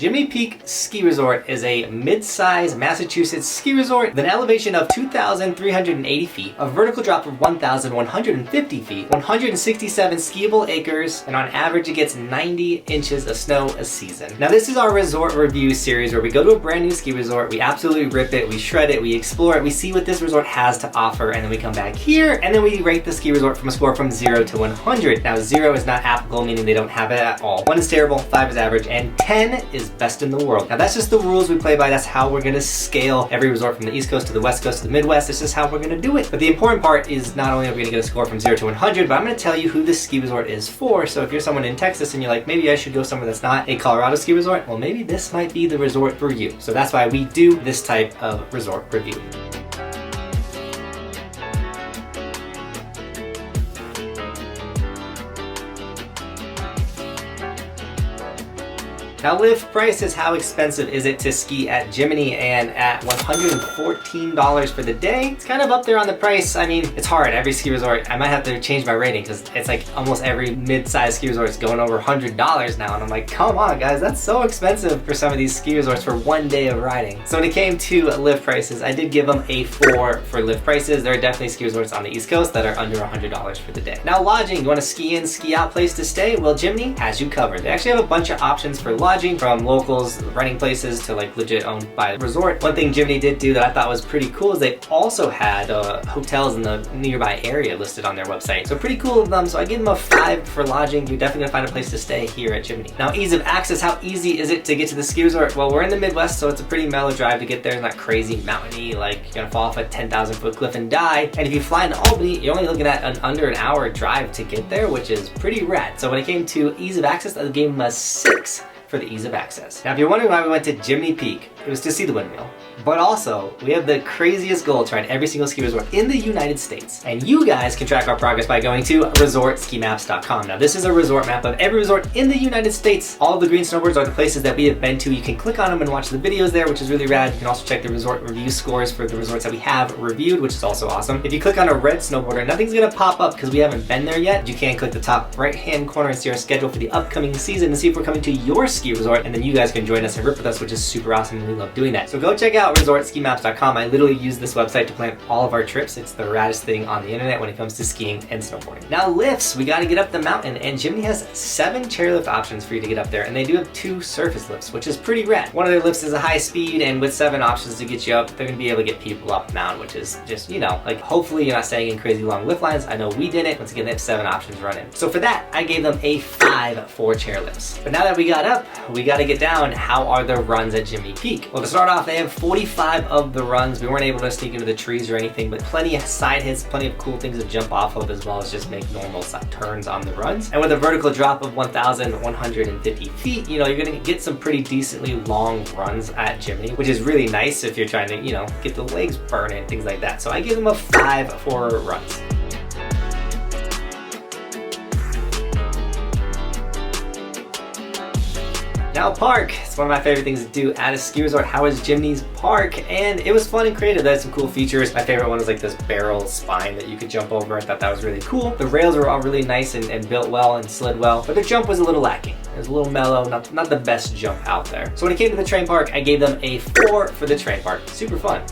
Jiminy Peak Ski Resort is a mid-sized Massachusetts ski resort with an elevation of 2,380 feet, a vertical drop of 1,150 feet, 167 skiable acres, and on average it gets 90 inches of snow a season. Now this is our resort review series where we go to a brand new ski resort, we absolutely rip it, we shred it, we explore it, we see what this resort has to offer, and then we come back here and then we rate the ski resort from a score from 0 to 100. Now 0 is not applicable, meaning they don't have it at all. 1 is terrible, 5 is average, and 10 is best in the world. Now that's just the rules we play by. That's how we're gonna scale every resort from the East Coast to the West Coast to the Midwest. This is how we're gonna do it. But the important part is not only are we gonna get a score from 0 to 100, but I'm gonna tell you who this ski resort is for. So if you're someone in Texas and you're like, maybe I should go somewhere that's not a Colorado ski resort, well maybe this might be the resort for you. So that's why we do this type of resort review. Now lift prices, how expensive is it to ski at Jiminy? And at $114 for the day, it's kind of up there on the price. I mean, it's hard, every ski resort, I might have to change my rating because it's like almost every mid-sized ski resort is going over $100 now. And I'm like, come on guys, that's so expensive for some of these ski resorts for one day of riding. So when it came to lift prices, I did give them a 4 for lift prices. There are definitely ski resorts on the East Coast that are under $100 for the day. Now lodging, you want a ski in, ski out place to stay? Well, Jiminy has you covered. They actually have a bunch of options for lodging, from locals renting places to like legit owned by the resort. One thing Jiminy did do that I thought was pretty cool is they also had hotels in the nearby area listed on their website. So pretty cool of them. So I give them a 5 for lodging. You're definitely gonna find a place to stay here at Jiminy. Now ease of access, how easy is it to get to the ski resort? Well, we're in the Midwest, so it's a pretty mellow drive to get there. It's not crazy mountainy, like you're gonna fall off a 10,000 foot cliff and die. And if you fly into Albany, you're only looking at under an hour drive to get there, which is pretty rad. So when it came to ease of access, I gave them a 6 for the ease of access. Now if you're wondering why we went to Jiminy Peak, it was to see the windmill. But also, we have the craziest goal to ride every single ski resort in the United States. And you guys can track our progress by going to resortskimaps.com. Now this is a resort map of every resort in the United States. All of the green snowboards are the places that we have been to. You can click on them and watch the videos there, which is really rad. You can also check the resort review scores for the resorts that we have reviewed, which is also awesome. If you click on a red snowboarder, nothing's gonna pop up because we haven't been there yet. You can click the top right-hand corner and see our schedule for the upcoming season and see if we're coming to your ski resort, and then you guys can join us and rip with us, which is super awesome and we love doing that. So go check out resortskimaps.com. I literally use this website to plan all of our trips. It's the raddest thing on the internet when it comes to skiing and snowboarding. Now lifts, we gotta get up the mountain, and Jiminy has 7 chairlift options for you to get up there, and they do have 2 surface lifts, which is pretty rad. One of their lifts is a high speed, and with 7 options to get you up, they're gonna be able to get people up the mountain, which is just, you know, like hopefully you're not staying in crazy long lift lines. I know we did it. Once again, they have 7 options running. So for that, I gave them a 5 for chairlifts. But now that we got up, we gotta get down. How are the runs at Jiminy Peak? Well, to start off, they have 45 of the runs. We weren't able to sneak into the trees or anything, but plenty of side hits, plenty of cool things to jump off of, as well as just make normal side turns on the runs. And with a vertical drop of 1,150 feet, you know, you're gonna get some pretty decently long runs at Jiminy, which is really nice if you're trying to, you know, get the legs burning, things like that. So I give them a 5 for runs. Now park, it's one of my favorite things to do at a ski resort. How is Jiminy's park? And it was fun and creative. They had some cool features. My favorite one was like this barrel spine that you could jump over. I thought that was really cool. The rails were all really nice and built well and slid well, but the jump was a little lacking. It was a little mellow, not the best jump out there. So when it came to the train park, I gave them a 4 for the train park. Super fun.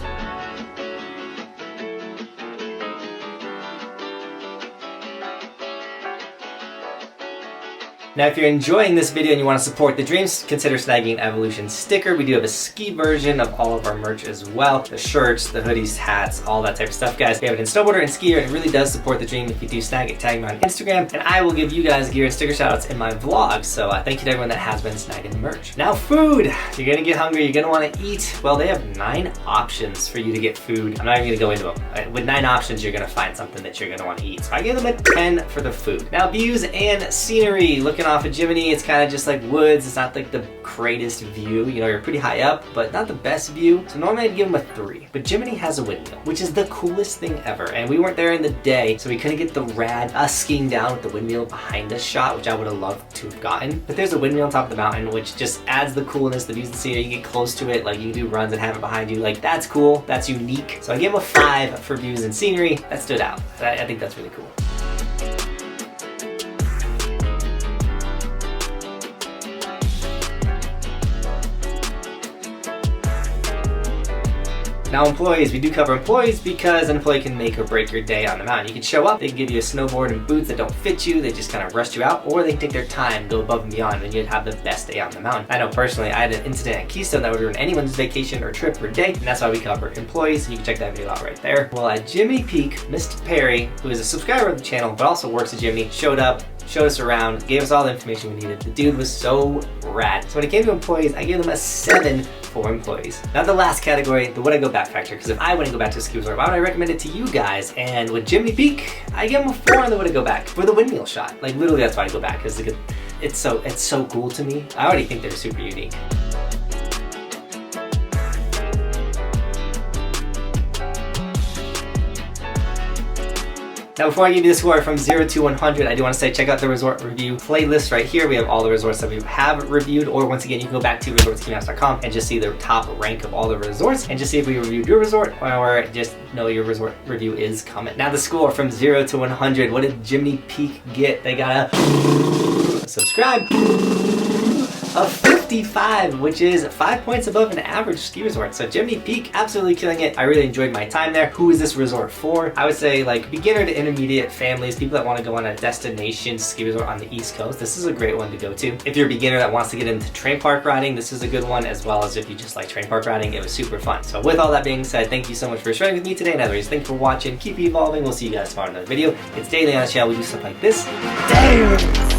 Now, if you're enjoying this video and you want to support the dreams, consider snagging an Evolution sticker. We do have a ski version of all of our merch as well. The shirts, the hoodies, hats, all that type of stuff, guys. We have it in Snowboarder and Skier, and it really does support the dream if you do snag it. Tag me on Instagram, and I will give you guys gear and sticker shoutouts in my vlogs. So thank you to everyone that has been snagging the merch. Now, food. You're gonna get hungry, you're gonna want to eat. Well, they have 9 options for you to get food. I'm not even gonna go into them. With 9 options, you're gonna find something that you're gonna want to eat. So I gave them a 10 for the food. Now, views and scenery. Looking off of Jiminy, it's kind of just like woods. It's not like the greatest view. You know, you're pretty high up, but not the best view. So normally I'd give them a 3. But Jiminy has a windmill, which is the coolest thing ever. And we weren't there in the day, so we couldn't get the rad us skiing down with the windmill behind us shot, which I would have loved to have gotten. But there's a windmill on top of the mountain, which just adds the coolness, the views and scenery. You get close to it, like you can do runs and have it behind you. Like that's cool, that's unique. So I gave them a 5 for views and scenery. That stood out. I think that's really cool. Now employees, we do cover employees because an employee can make or break your day on the mountain. You can show up, they can give you a snowboard and boots that don't fit you, they just kind of rust you out, or they can take their time, go above and beyond, and you'd have the best day on the mountain. I know personally, I had an incident at Keystone that would ruin anyone's vacation or trip or day, and that's why we cover employees. You can check that video out right there. Well, at Jiminy Peak, Mr. Perry, who is a subscriber of the channel, but also works at Jiminy, showed up, showed us around, gave us all the information we needed. The dude was so rad. So when it came to employees, I gave them a 7 for employees. Now the last category, the would I go back factor, because if I wouldn't go back to a ski resort, why would I recommend it to you guys? And with Jiminy Peak, I give them a 4 on the would I go back for the windmill shot. Like literally that's why I go back, because it's so cool to me. I already think they're super unique. Now before I give you the score from 0 to 100, I do want to say check out the resort review playlist right here. We have all the resorts that we have reviewed, or once again, you can go back to resortskimaps.com and just see the top rank of all the resorts and just see if we reviewed your resort, or just know your resort review is coming. Now the score from 0 to 100, what did Jiminy Peak get? They got a subscribe. A 55, which is 5 points above an average ski resort. So Jiminy Peak, absolutely killing it. I really enjoyed my time there. Who is this resort for? I would say like beginner to intermediate families, people that want to go on a destination ski resort on the East Coast. This is a great one to go to. If you're a beginner that wants to get into train park riding, this is a good one, as well as if you just like train park riding, it was super fun. So with all that being said, thank you so much for sharing with me today. And anyways, thank you for watching. Keep evolving. We'll see you guys tomorrow in another video. It's daily on the channel. We do stuff like this. Damn!